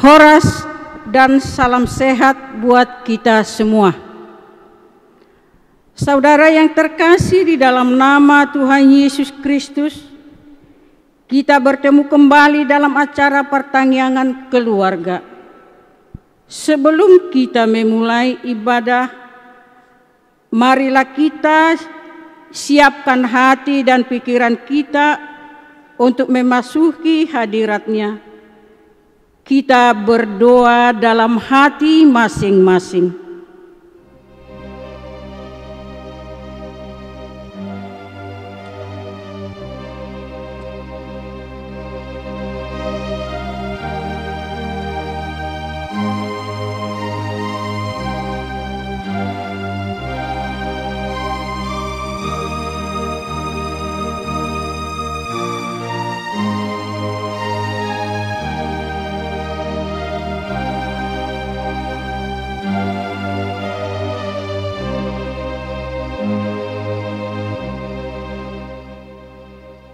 Horas dan salam sehat buat kita semua. Saudara yang terkasih di dalam nama Tuhan Yesus Kristus, kita bertemu kembali dalam acara pertanggihan keluarga. Sebelum kita memulai ibadah, marilah kita siapkan hati dan pikiran kita untuk memasuki hadirat-Nya. Kita berdoa dalam hati masing-masing.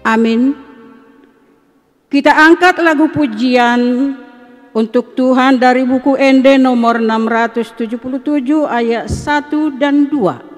Amin. Kita angkat lagu pujian untuk Tuhan dari buku ND nomor 677 ayat 1 dan 2.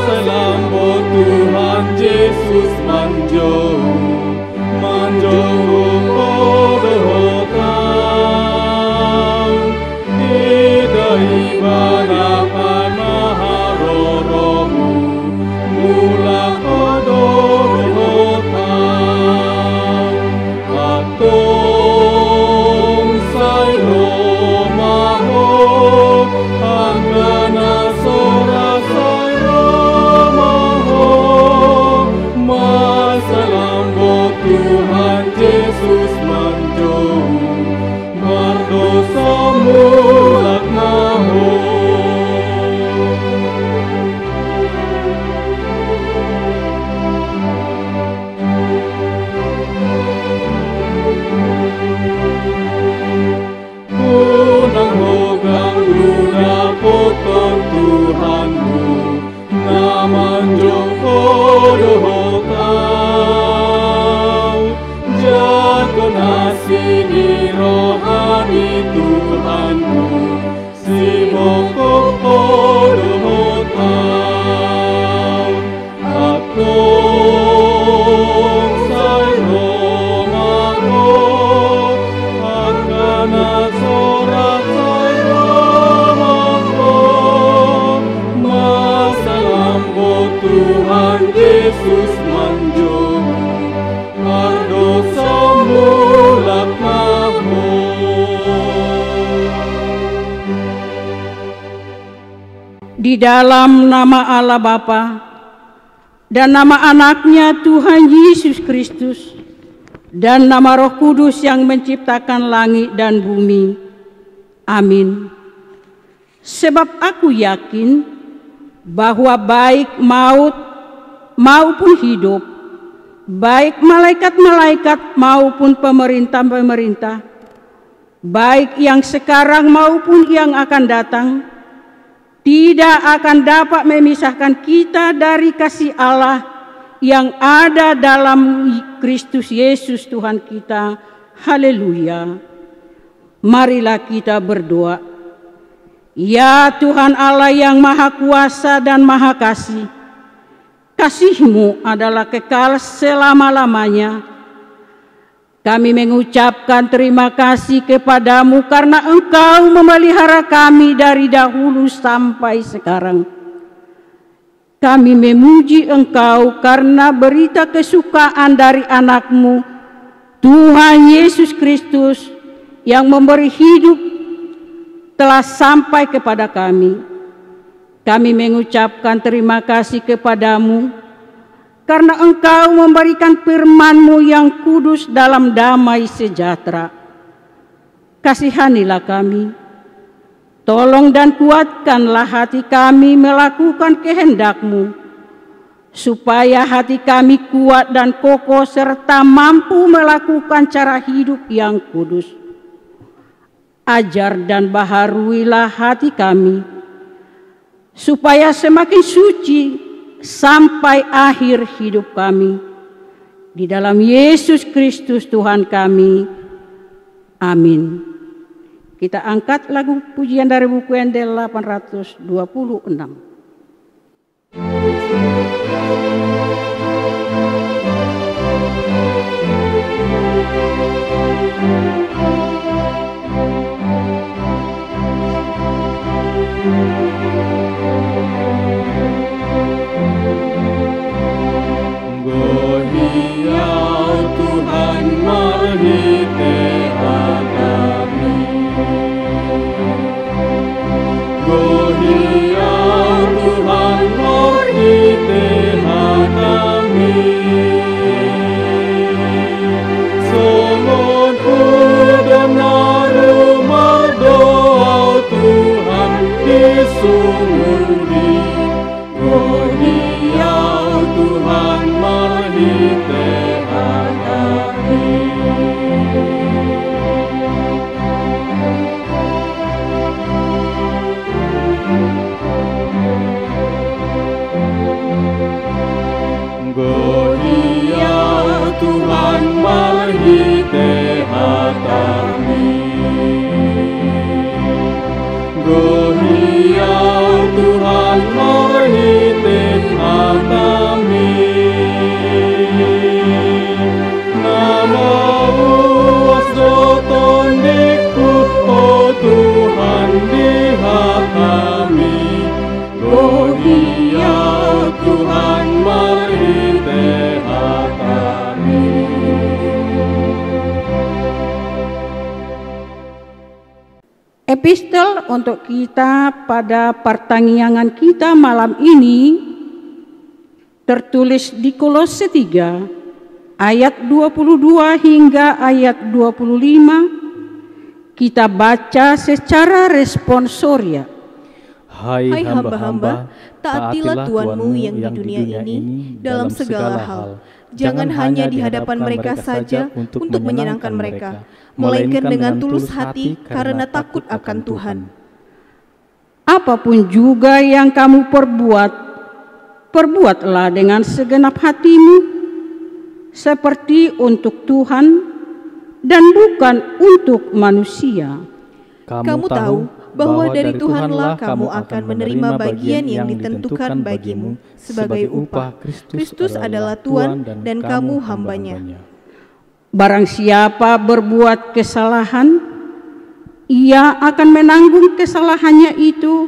Salam buat Tuhan Yesus manjung kodotang idai balapan maharoromu mula kodotang atong sayro maho agana sora Tuhan Yesus manjung mardosa mulak maho unang hogang luna potong Tuhanmu na manjung kodohotang sini rohani Tuhanmu si mokok kodohotang atong sayro maho akana sorak sayro maho masalam buat Tuhan Yesus manjung mardosa mulak maho. Di dalam nama Allah Bapa dan nama anaknya Tuhan Yesus Kristus dan nama Roh Kudus yang menciptakan langit dan bumi. Amin. Sebab aku yakin bahwa baik maut maupun hidup, baik malaikat-malaikat maupun pemerintah-pemerintah, baik yang sekarang maupun yang akan datang, tidak akan dapat memisahkan kita dari kasih Allah yang ada dalam Kristus Yesus Tuhan kita. Haleluya. Marilah kita berdoa. Ya Tuhan Allah yang Maha Kuasa dan Maha Kasih, kasih-Mu adalah kekal selama-lamanya. Kami mengucapkan terima kasih kepadamu karena Engkau memelihara kami dari dahulu sampai sekarang. Kami memuji Engkau karena berita kesukaan dari anak-Mu, Tuhan Yesus Kristus, yang memberi hidup telah sampai kepada kami. Kami mengucapkan terima kasih kepadamu karena Engkau memberikan firman-Mu yang kudus dalam damai sejahtera. Kasihanilah kami, tolong dan kuatkanlah hati kami melakukan kehendak-Mu, supaya hati kami kuat dan kokoh serta mampu melakukan cara hidup yang kudus. Ajar dan baharuilah hati kami, supaya semakin suci sampai akhir hidup kami. Di dalam Yesus Kristus Tuhan kami. Amin. Kita angkat lagu pujian dari buku Endel 826. Gohiau Tuhan marhite kami, Gohiau Tuhan marhite kami, Songon udam naru mardoa Tuhan disumuri, Gohiau Tuhan marhite kami. Gohiau Tuhan marhite kami, Gohiau Tuhan marhite kami. Nama uas doton dikut, oh Tuhan di kami, Gohiau Tuhan marhite kami. Epistel untuk kita pada pertanyaan kita malam ini tertulis di Kolose 3 ayat 22 hingga ayat 25. Kita baca secara responsoria. Hai hamba-hamba, taatilah Tuhanmu yang di dunia ini dalam segala hal. Jangan hanya di hadapan mereka saja untuk menyenangkan mereka, melainkan dengan tulus hati karena takut akan Tuhan. Apapun juga yang kamu perbuat, perbuatlah dengan segenap hatimu, seperti untuk Tuhan dan bukan untuk manusia. Kamu tahu bahwa dari Tuhanlah kamu akan menerima bagian yang ditentukan bagimu sebagai upah. Kristus adalah Tuhan dan kamu hambanya. Barang siapa berbuat kesalahan, ia akan menanggung kesalahannya itu,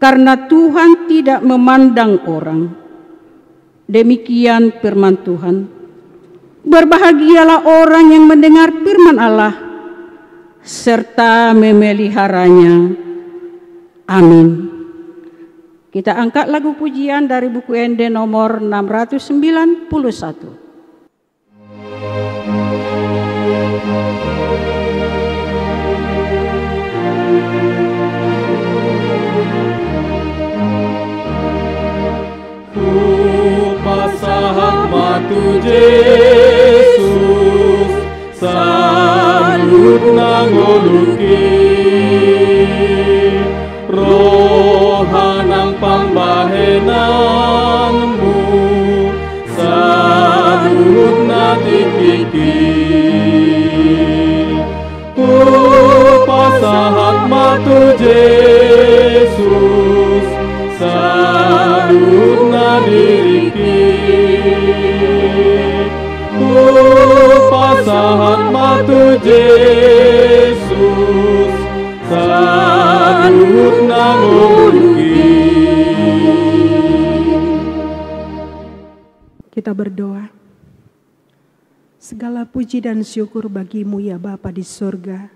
karena Tuhan tidak memandang orang. Demikian firman Tuhan. Berbahagialah orang yang mendengar firman Allah serta memeliharanya. Amin. Kita angkat lagu pujian dari buku ND nomor 691. Pasahat matu Yesus, salut nangoluki, rohanang pambahenanmu, salut natikiki. Pasahat matu Yesus, salut nadiriki. Pasahat matu Yesus, salut nangoluki. Kita berdoa. Segala puji dan syukur bagimu ya Bapa di surga,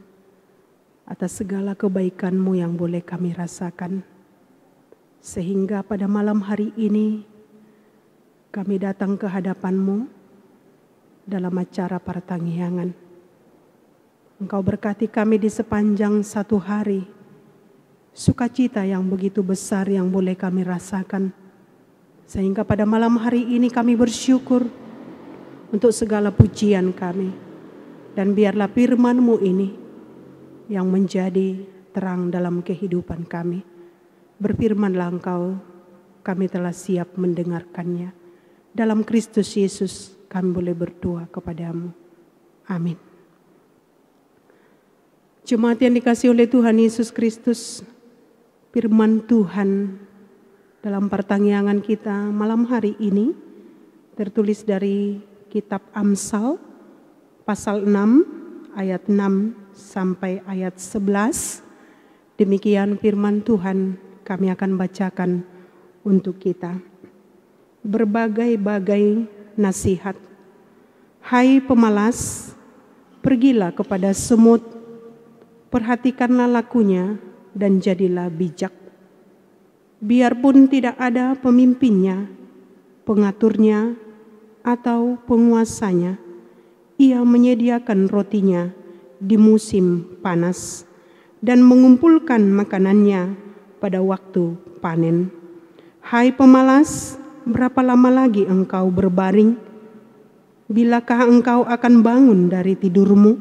atas segala kebaikan-Mu yang boleh kami rasakan. Sehingga pada malam hari ini kami datang ke hadapan-Mu dalam acara pertanggihangan. Engkau berkati kami di sepanjang satu hari. Sukacita yang begitu besar yang boleh kami rasakan Sehingga pada malam hari ini kami bersyukur untuk segala pujian kami. Dan biarlah firman-Mu ini yang menjadi terang dalam kehidupan kami. Berfirmanlah Engkau, kami telah siap mendengarkannya. Dalam Kristus Yesus kami boleh berdoa kepadamu. Amin. Jemaat yang dikasihi oleh Tuhan Yesus Kristus, firman Tuhan dalam pertanyaan kita malam hari ini tertulis dari kitab Amsal pasal 6 ayat 6 sampai ayat 11. Demikian firman Tuhan kami akan bacakan untuk kita. Berbagai-bagai nasihat. Hai pemalas, pergilah kepada semut, perhatikanlah lakunya dan jadilah bijak. Biarpun tidak ada pemimpinnya, pengaturnya, atau penguasanya, ia menyediakan rotinya di musim panas dan mengumpulkan makanannya pada waktu panen. Hai pemalas, berapa lama lagi engkau berbaring? Bilakah engkau akan bangun dari tidurmu?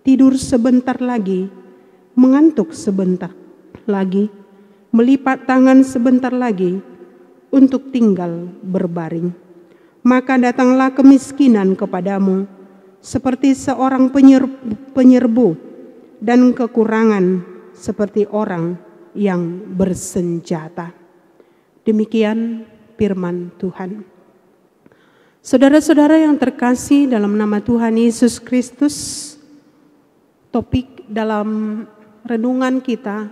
Tidur sebentar lagi, mengantuk sebentar lagi, melipat tangan sebentar lagi untuk tinggal berbaring. Maka datanglah kemiskinan kepadamu seperti seorang penyerbu dan kekurangan seperti orang yang bersenjata. Demikian firman Tuhan. Saudara-saudara yang terkasih dalam nama Tuhan Yesus Kristus, topik dalam renungan kita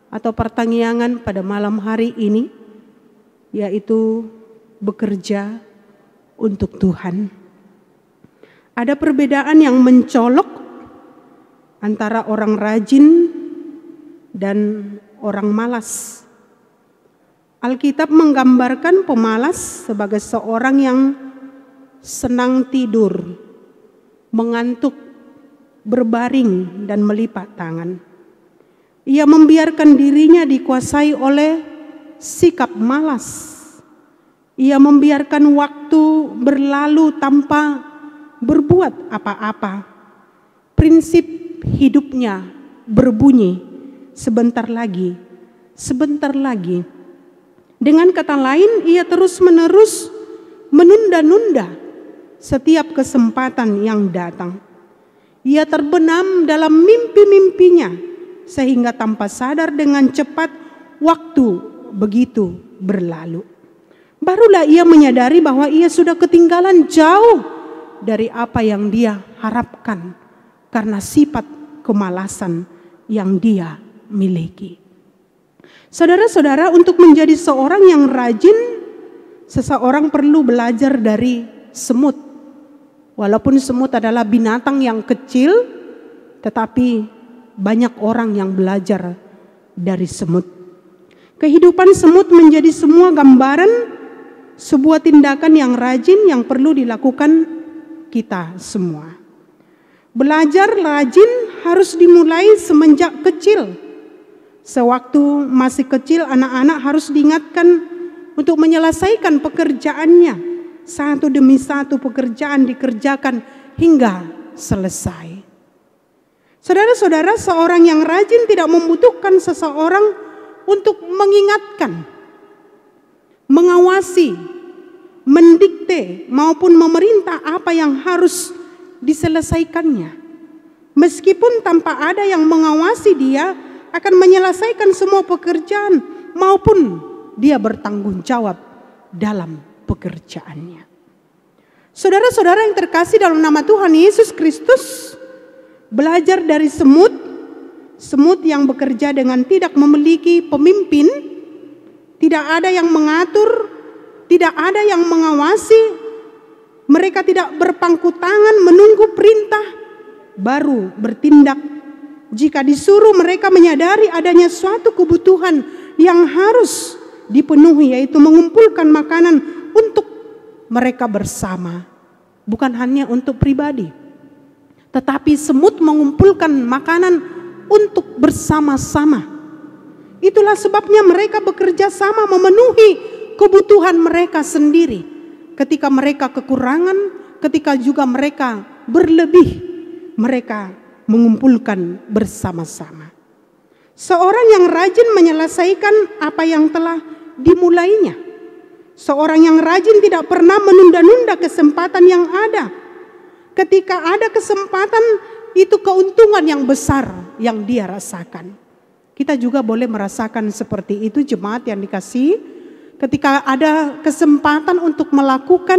atau pertanyaan pada malam hari ini yaitu bekerja untuk Tuhan. Ada perbedaan yang mencolok antara orang rajin dan orang malas. Alkitab menggambarkan pemalas sebagai seorang yang senang tidur, mengantuk, berbaring dan melipat tangan. Ia membiarkan dirinya dikuasai oleh sikap malas. Ia membiarkan waktu berlalu tanpa berbuat apa-apa. Prinsip hidupnya berbunyi sebentar lagi, sebentar lagi. Dengan kata lain, ia terus-menerus menunda-nunda setiap kesempatan yang datang. Ia terbenam dalam mimpi-mimpinya sehingga tanpa sadar dengan cepat waktu begitu berlalu. Barulah ia menyadari bahwa ia sudah ketinggalan jauh dari apa yang dia harapkan karena sifat kemalasan yang dia miliki. Saudara-saudara, untuk menjadi seorang yang rajin, seseorang perlu belajar dari semut. Walaupun semut adalah binatang yang kecil, tetapi banyak orang yang belajar dari semut. Kehidupan semut menjadi semua gambaran sebuah tindakan yang rajin yang perlu dilakukan kita semua. Belajar rajin harus dimulai semenjak kecil. Sewaktu masih kecil, anak-anak harus diingatkan untuk menyelesaikan pekerjaannya. Satu demi satu pekerjaan dikerjakan hingga selesai. Saudara-saudara, seorang yang rajin tidak membutuhkan seseorang untuk mengingatkan, mengawasi, mendikte maupun memerintah apa yang harus diselesaikannya. Meskipun tanpa ada yang mengawasi, dia akan menyelesaikan semua pekerjaan maupun dia bertanggung jawab dalam pekerjaannya. Saudara-saudara yang terkasih dalam nama Tuhan Yesus Kristus, belajar dari semut yang bekerja dengan tidak memiliki pemimpin, tidak ada yang mengatur, tidak ada yang mengawasi, mereka tidak berpangku tangan menunggu perintah, baru bertindak. Jika disuruh, mereka menyadari adanya suatu kebutuhan yang harus dipenuhi, yaitu mengumpulkan makanan untuk mereka bersama, bukan hanya untuk pribadi, tetapi semut mengumpulkan makanan untuk bersama-sama. Itulah sebabnya mereka bekerja sama memenuhi kebutuhan mereka sendiri. Ketika mereka kekurangan, ketika juga mereka berlebih, mereka mengumpulkan bersama-sama. Seorang yang rajin menyelesaikan apa yang telah dimulainya. Seorang yang rajin tidak pernah menunda-nunda kesempatan yang ada. Ketika ada kesempatan, itu keuntungan yang besar yang dia rasakan. Kita juga boleh merasakan seperti itu, jemaat yang dikasihi. Ketika ada kesempatan untuk melakukan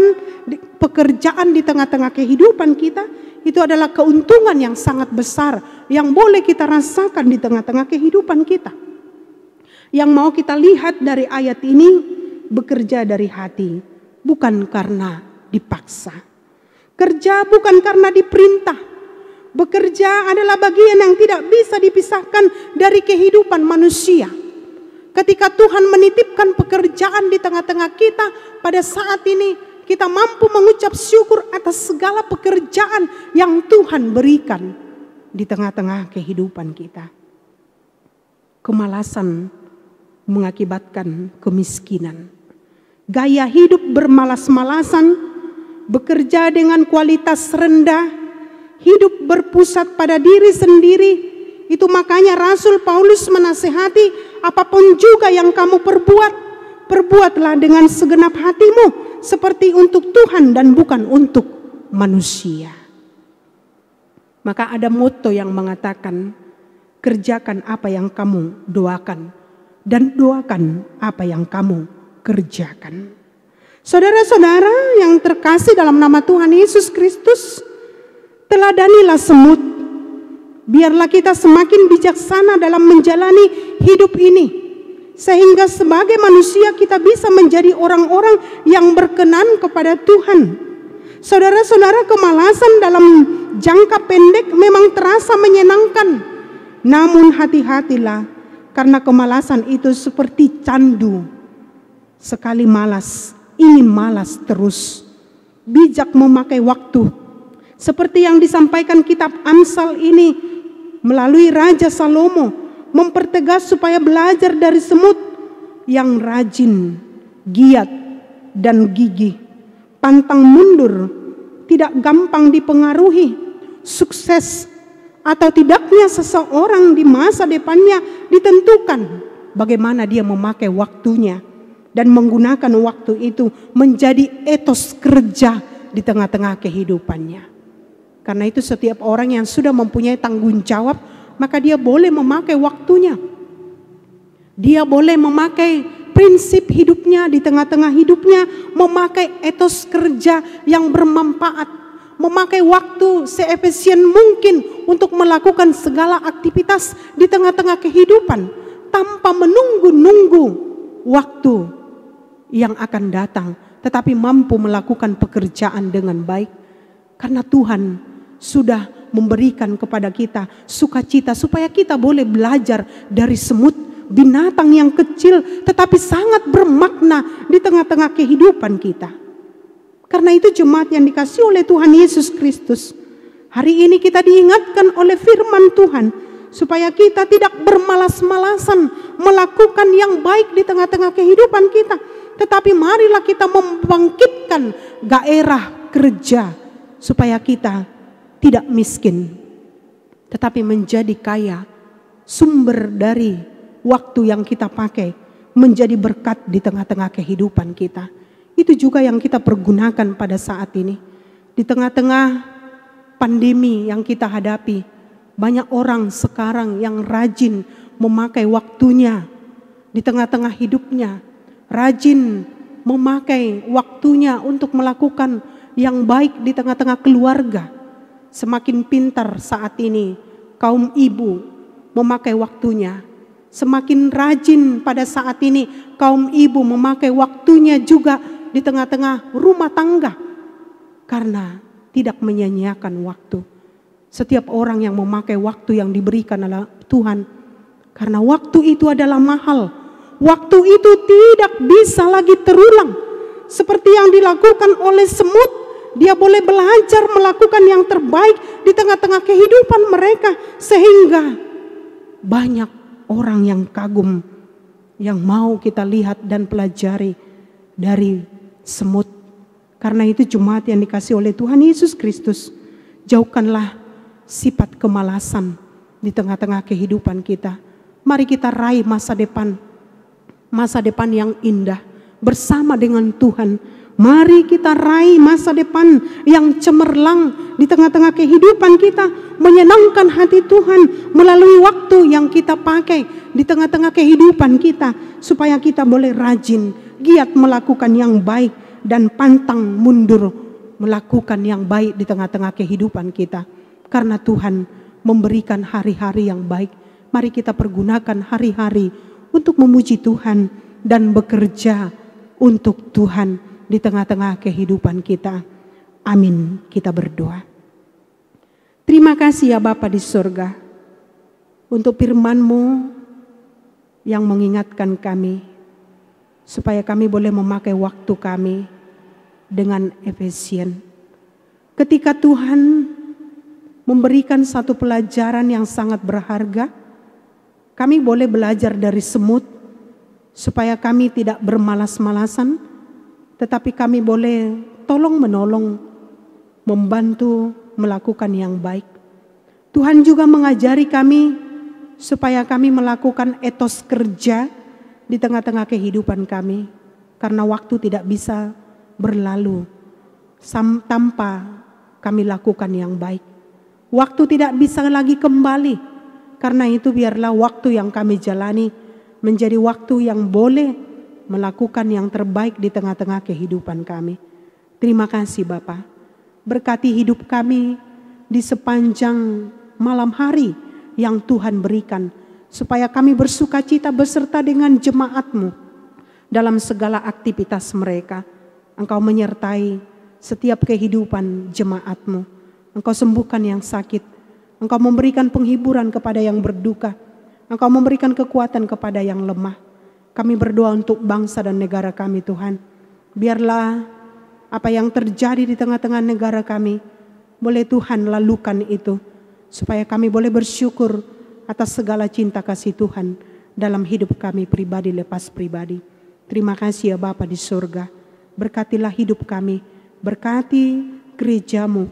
pekerjaan di tengah-tengah kehidupan kita, itu adalah keuntungan yang sangat besar yang boleh kita rasakan di tengah-tengah kehidupan kita. Yang mau kita lihat dari ayat ini, bekerja dari hati, bukan karena dipaksa. Kerja bukan karena diperintah. Bekerja adalah bagian yang tidak bisa dipisahkan dari kehidupan manusia. Ketika Tuhan menitipkan pekerjaan di tengah-tengah kita, pada saat ini kita mampu mengucap syukur atas segala pekerjaan yang Tuhan berikan di tengah-tengah kehidupan kita. Kemalasan mengakibatkan kemiskinan. Gaya hidup bermalas-malasan, bekerja dengan kualitas rendah, hidup berpusat pada diri sendiri. Itu makanya Rasul Paulus menasihati, apapun juga yang kamu perbuat, perbuatlah dengan segenap hatimu seperti untuk Tuhan dan bukan untuk manusia. Maka ada moto yang mengatakan, kerjakan apa yang kamu doakan dan doakan apa yang kamu kerjakan. Saudara-saudara yang terkasih dalam nama Tuhan Yesus Kristus, teladanilah semut. Biarlah kita semakin bijaksana dalam menjalani hidup ini, sehingga sebagai manusia kita bisa menjadi orang-orang yang berkenan kepada Tuhan. Saudara-saudara, kemalasan dalam jangka pendek memang terasa menyenangkan. Namun hati-hatilah, karena kemalasan itu seperti candu. Sekali malas, ingin malas terus. Bijak memakai waktu. Seperti yang disampaikan kitab Amsal ini melalui Raja Salomo, mempertegas supaya belajar dari semut yang rajin, giat, dan gigih. Pantang mundur, tidak gampang dipengaruhi. Sukses atau tidaknya seseorang di masa depannya ditentukan bagaimana dia memakai waktunya dan menggunakan waktu itu menjadi etos kerja di tengah-tengah kehidupannya. Karena itu setiap orang yang sudah mempunyai tanggung jawab, maka dia boleh memakai waktunya. Dia boleh memakai prinsip hidupnya di tengah-tengah hidupnya, memakai etos kerja yang bermanfaat, memakai waktu seefisien mungkin untuk melakukan segala aktivitas di tengah-tengah kehidupan tanpa menunggu-nunggu waktu yang akan datang, tetapi mampu melakukan pekerjaan dengan baik. Karena Tuhan sudah memberikan kepada kita sukacita supaya kita boleh belajar dari semut, binatang yang kecil tetapi sangat bermakna di tengah-tengah kehidupan kita. Karena itu jemaat yang dikasihi oleh Tuhan Yesus Kristus, hari ini kita diingatkan oleh firman Tuhan supaya kita tidak bermalas-malasan melakukan yang baik di tengah-tengah kehidupan kita, tetapi marilah kita membangkitkan gairah kerja supaya kita tidak miskin, tetapi menjadi kaya. Sumber dari waktu yang kita pakai menjadi berkat di tengah-tengah kehidupan kita. Itu juga yang kita pergunakan pada saat ini. Di tengah-tengah pandemi yang kita hadapi, banyak orang sekarang yang rajin memakai waktunya di tengah-tengah hidupnya, rajin memakai waktunya untuk melakukan yang baik di tengah-tengah keluarga. Semakin pintar saat ini kaum ibu memakai waktunya. Semakin rajin pada saat ini kaum ibu memakai waktunya juga di tengah-tengah rumah tangga. Karena tidak menyia-nyiakan waktu. Setiap orang yang memakai waktu yang diberikan oleh Tuhan. Karena waktu itu adalah mahal. Waktu itu tidak bisa lagi terulang. Seperti yang dilakukan oleh semut. Dia boleh belajar melakukan yang terbaik di tengah-tengah kehidupan mereka. Sehingga banyak orang yang kagum, yang mau kita lihat dan pelajari dari semut. Karena itu jemaat yang dikasih oleh Tuhan Yesus Kristus, jauhkanlah sifat kemalasan di tengah-tengah kehidupan kita. Mari kita raih masa depan yang indah bersama dengan Tuhan. Mari kita raih masa depan yang cemerlang di tengah-tengah kehidupan kita, menyenangkan hati Tuhan melalui waktu yang kita pakai di tengah-tengah kehidupan kita, supaya kita boleh rajin, giat melakukan yang baik dan pantang mundur melakukan yang baik di tengah-tengah kehidupan kita. Karena Tuhan memberikan hari-hari yang baik, mari kita pergunakan hari-hari untuk memuji Tuhan dan bekerja untuk Tuhan di tengah-tengah kehidupan kita. Amin. Kita berdoa. Terima kasih ya Bapa di surga, untuk firman-Mu yang mengingatkan kami, supaya kami boleh memakai waktu kami dengan efisien. Ketika Tuhan memberikan satu pelajaran yang sangat berharga, kami boleh belajar dari semut, supaya kami tidak bermalas-malasan, tetapi kami boleh tolong-menolong, membantu melakukan yang baik. Tuhan juga mengajari kami supaya kami melakukan etos kerja di tengah-tengah kehidupan kami, karena waktu tidak bisa berlalu tanpa kami lakukan yang baik. Waktu tidak bisa lagi kembali, karena itu biarlah waktu yang kami jalani menjadi waktu yang boleh melakukan yang terbaik di tengah-tengah kehidupan kami. Terima kasih Bapa. Berkati hidup kami di sepanjang malam hari yang Tuhan berikan, supaya kami bersuka cita beserta dengan jemaat-Mu dalam segala aktivitas mereka. Engkau menyertai setiap kehidupan jemaat-Mu. Engkau sembuhkan yang sakit. Engkau memberikan penghiburan kepada yang berduka. Engkau memberikan kekuatan kepada yang lemah. Kami berdoa untuk bangsa dan negara kami Tuhan. Biarlah apa yang terjadi di tengah-tengah negara kami, boleh Tuhan lalukan itu, supaya kami boleh bersyukur atas segala cinta kasih Tuhan dalam hidup kami pribadi lepas pribadi. Terima kasih ya Bapa di surga. Berkatilah hidup kami, berkati gereja-Mu,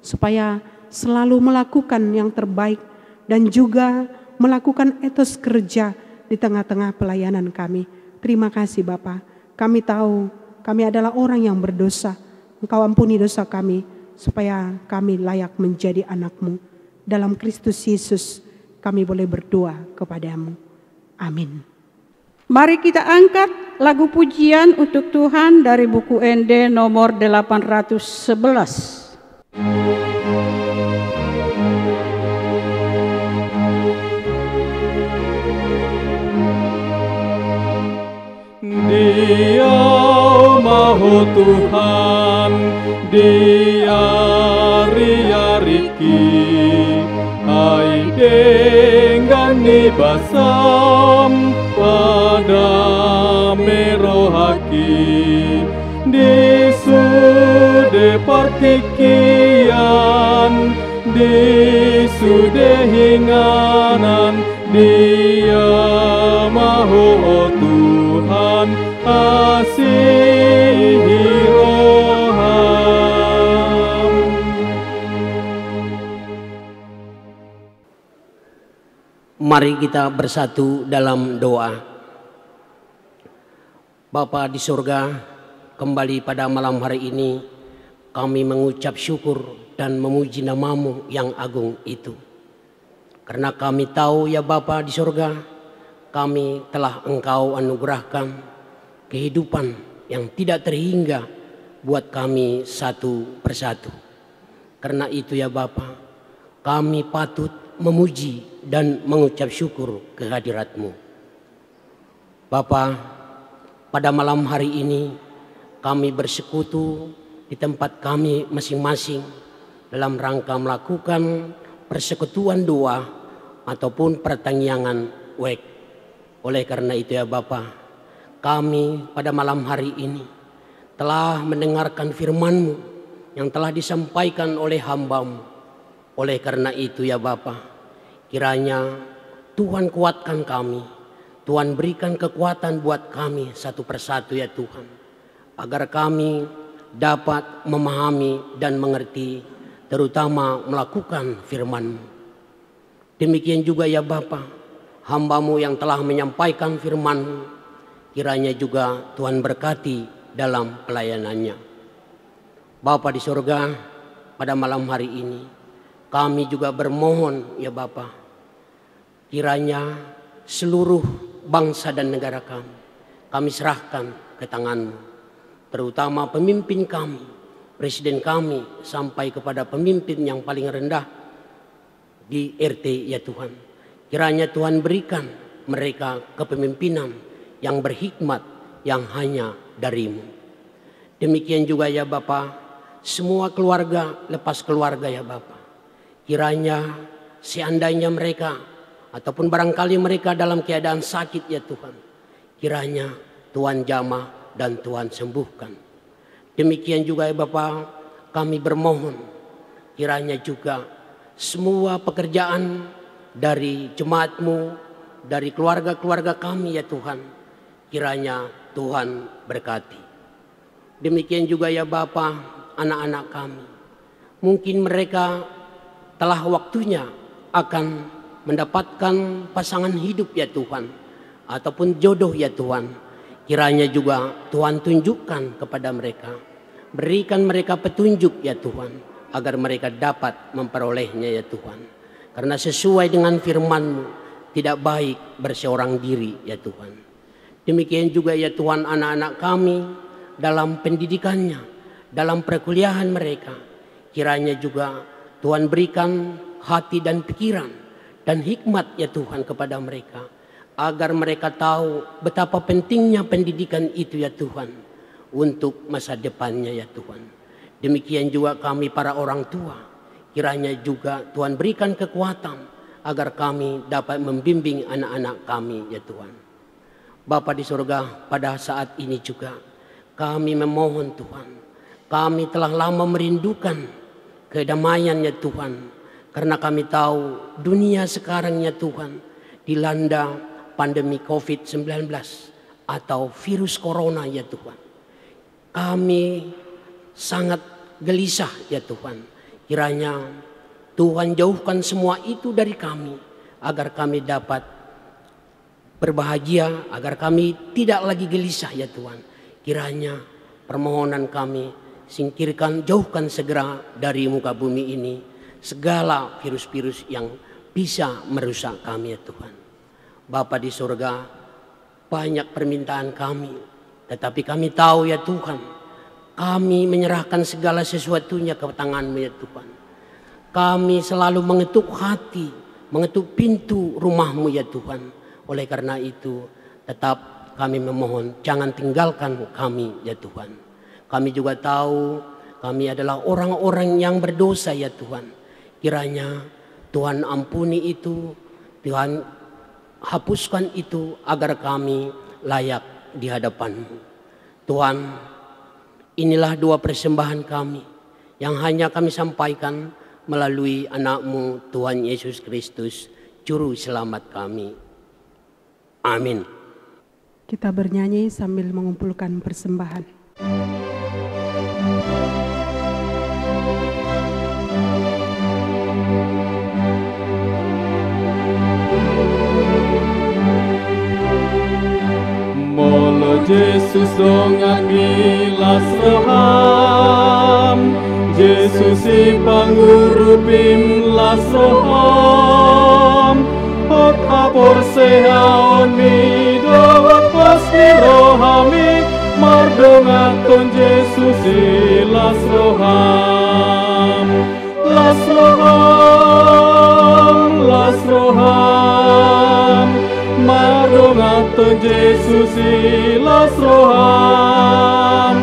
supaya selalu melakukan yang terbaik dan juga melakukan etos kerja di tengah-tengah pelayanan kami. Terima kasih Bapa. Kami tahu kami adalah orang yang berdosa. Engkau ampuni dosa kami, supaya kami layak menjadi anak-Mu. Dalam Kristus Yesus kami boleh berdoa kepada-Mu. Amin. Mari kita angkat lagu pujian untuk Tuhan dari buku ND nomor 811. Dia mahu Tuhan, Dia riariki, hai dengan nibasam pada merohaki, di sude partikian, di sude hinganan, Dia mahu Tuhan asihi roham. Mari kita bersatu dalam doa. Bapa di surga, kembali pada malam hari ini kami mengucap syukur dan memuji nama-Mu yang agung itu. Karena kami tahu ya Bapa di surga, kami telah Engkau anugerahkan kehidupan yang tidak terhingga buat kami satu persatu. Karena itu ya Bapa, kami patut memuji dan mengucap syukur kehadirat-Mu. Bapa, pada malam hari ini kami bersekutu di tempat kami masing-masing dalam rangka melakukan persekutuan doa ataupun pertanyaan wek. Oleh karena itu ya Bapa, kami pada malam hari ini telah mendengarkan firman-Mu yang telah disampaikan oleh hamba-Mu. Oleh karena itu ya Bapa, kiranya Tuhan kuatkan kami, Tuhan berikan kekuatan buat kami satu persatu ya Tuhan. agar kami dapat memahami dan mengerti, terutama melakukan firman-Mu. Demikian juga ya Bapa, hamba-Mu yang telah menyampaikan firman-Mu, kiranya juga Tuhan berkati dalam pelayanannya. Bapa di surga, pada malam hari ini kami juga bermohon ya Bapa, kiranya seluruh bangsa dan negara kami serahkan ke tangan-Mu, terutama pemimpin kami, presiden kami, sampai kepada pemimpin yang paling rendah di RT ya Tuhan. Kiranya Tuhan berikan mereka kepemimpinan yang berhikmat, yang hanya dari-Mu. Demikian juga ya Bapa, semua keluarga lepas keluarga ya Bapa, kiranya seandainya mereka ataupun barangkali mereka dalam keadaan sakit ya Tuhan, kiranya Tuhan jamah dan Tuhan sembuhkan. Demikian juga ya Bapa, kami bermohon kiranya juga semua pekerjaan dari jemaat-Mu, dari keluarga-keluarga kami ya Tuhan, kiranya Tuhan berkati. Demikian juga ya Bapa, anak-anak kami, mungkin mereka telah waktunya akan mendapatkan pasangan hidup ya Tuhan, ataupun jodoh ya Tuhan. Kiranya juga Tuhan tunjukkan kepada mereka, berikan mereka petunjuk ya Tuhan, agar mereka dapat memperolehnya ya Tuhan. Karena sesuai dengan firman-Mu, tidak baik berseorang diri ya Tuhan. Demikian juga ya Tuhan, anak-anak kami dalam pendidikannya, dalam perkuliahan mereka, kiranya juga Tuhan berikan hati dan pikiran dan hikmat ya Tuhan kepada mereka, agar mereka tahu betapa pentingnya pendidikan itu ya Tuhan, untuk masa depannya ya Tuhan. Demikian juga kami para orang tua, kiranya juga Tuhan berikan kekuatan agar kami dapat membimbing anak-anak kami ya Tuhan. Bapa di surga, pada saat ini juga kami memohon Tuhan, kami telah lama merindukan kedamaian ya Tuhan, karena kami tahu dunia sekarang ya Tuhan dilanda pandemi COVID-19 atau virus corona ya Tuhan. Kami sangat gelisah ya Tuhan, kiranya Tuhan jauhkan semua itu dari kami, agar kami dapat berbahagia, agar kami tidak lagi gelisah ya Tuhan. Kiranya permohonan kami, singkirkan, jauhkan segera dari muka bumi ini segala virus-virus yang bisa merusak kami ya Tuhan. Bapa di surga, banyak permintaan kami, tetapi kami tahu ya Tuhan, kami menyerahkan segala sesuatunya ke tangan-Mu ya Tuhan. Kami selalu mengetuk hati, mengetuk pintu rumah-Mu ya Tuhan. Oleh karena itu, tetap kami memohon, jangan tinggalkan kami ya Tuhan. Kami juga tahu kami adalah orang-orang yang berdosa ya Tuhan. Kiranya Tuhan ampuni itu, Tuhan hapuskan itu, agar kami layak di hadapan-Mu. Tuhan, inilah doa persembahan kami yang hanya kami sampaikan melalui anak-Mu Tuhan Yesus Kristus, Juru Selamat kami. Amin. Kita bernyanyi sambil mengumpulkan persembahan. Molo Jesus dongan milas roham, Jesus si pangurupim las roham, hot apor sehaon mi dawat pas ni rohami, mardongaton Jesus si las roham, las roham, las roham, mardongaton Jesus si las roham,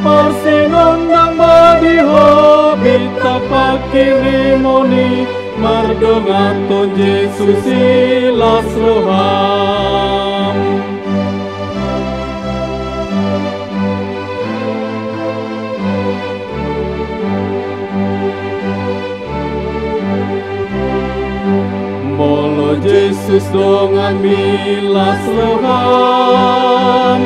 parsinondang badiho bita pakirimoni, mardongaton Jesus si las roham. Molo Jesus dongan milas roham,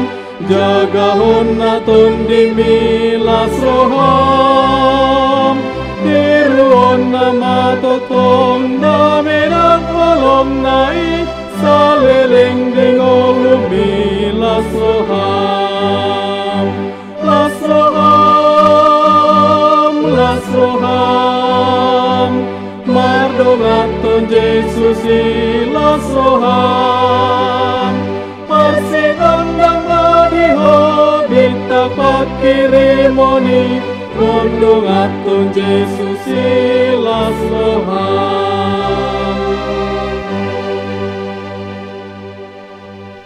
jaga honnaton dimilas roham, diruon nama totong daminak walom nai, saleleng dingolu milas roham, las roham, las roham, mardongaton Jesus las roham, persinondang badiho bita pakirimoni, mardongaton Jesus las roham.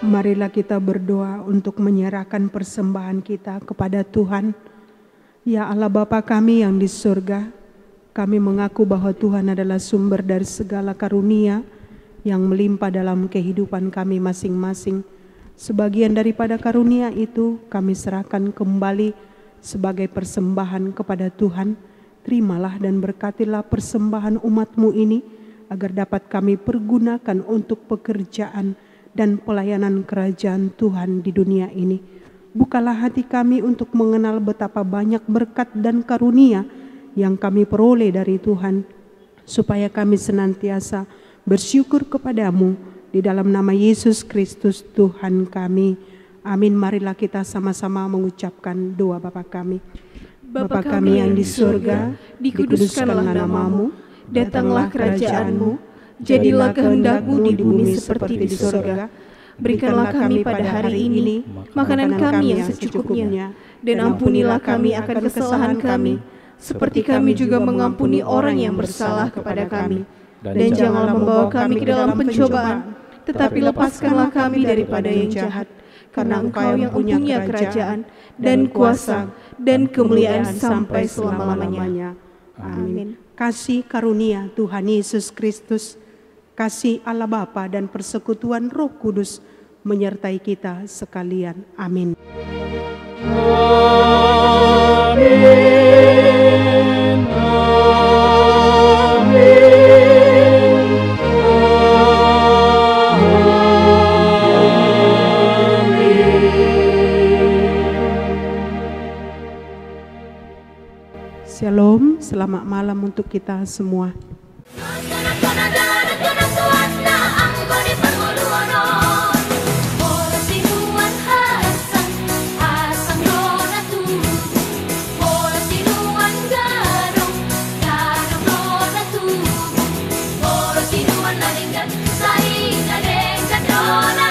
Marilah kita berdoa untuk menyerahkan persembahan kita kepada Tuhan. Ya Allah Bapa kami yang di surga, kami mengaku bahwa Tuhan adalah sumber dari segala karunia yang melimpah dalam kehidupan kami masing-masing. Sebagian daripada karunia itu kami serahkan kembali sebagai persembahan kepada Tuhan. Terimalah dan berkatilah persembahan umat-Mu ini agar dapat kami pergunakan untuk pekerjaan dan pelayanan kerajaan Tuhan di dunia ini. Bukalah hati kami untuk mengenal betapa banyak berkat dan karunia yang kami peroleh dari Tuhan, supaya kami senantiasa bersyukur kepadamu di dalam nama Yesus Kristus Tuhan kami. Amin. Marilah kita sama-sama mengucapkan doa Bapa kami. Bapa kami yang di surga, dikuduskanlah namamu, datanglah kerajaanmu, jadilah kehendak-Mu di bumi seperti di surga. Berikanlah kami pada hari ini makanan kami yang secukupnya, dan ampunilah kami akan kesalahan kami, seperti kami juga mengampuni orang yang bersalah kepada kami. Dan janganlah membawa kami ke dalam pencobaan, tetapi lepaskanlah kami daripada yang jahat. Karena Engkau yang punya kerajaan dan kuasa dan kemuliaan sampai selama-lamanya. Amin. Kasih karunia Tuhan Yesus Kristus, kasih Allah Bapa dan persekutuan Roh Kudus menyertai kita sekalian. Amin. Amin. Shalom, selamat malam untuk kita semua. Sinuan na rin yan, sa ina rin ka doon.